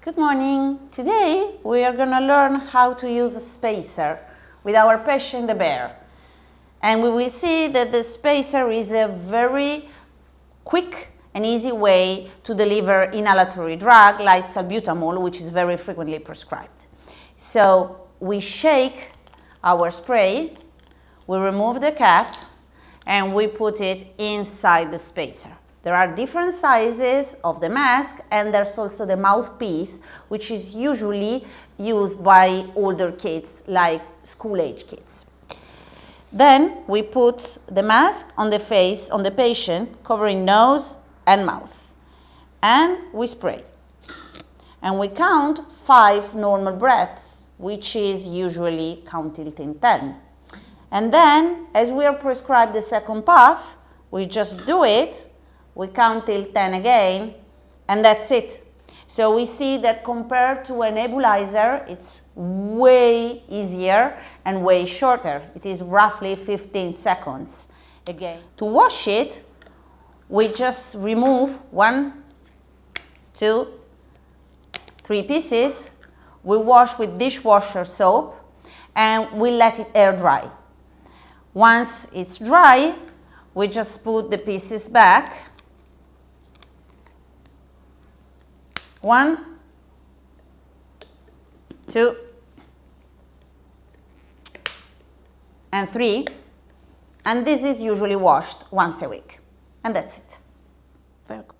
Good morning. Today we are going to learn how to use a spacer with our patient the bear. And we will see that the spacer is a very quick and easy way to deliver inhalatory drug like salbutamol, which is very frequently prescribed. So we shake our spray, we remove the cap, and we put it inside the spacer. There are different sizes of the mask, and there's also the mouthpiece, which is usually used by older kids, like school-age kids. Then we put the mask on the face, on the patient, covering nose and mouth. And we spray. And we count 5 normal breaths, which is usually counting till 10. And then, as we are prescribed the second puff, we just do it. We count till 10 again, and that's it. So we see that compared to a nebulizer, it's way easier and way shorter. It is roughly 15 seconds. Again, to wash it, we just remove 1, 2, 3 pieces. We wash with dishwasher soap, and we let it air dry. Once it's dry, we just put the pieces back. 1, 2, and 3, and this is usually washed once a week, and that's it. Very good.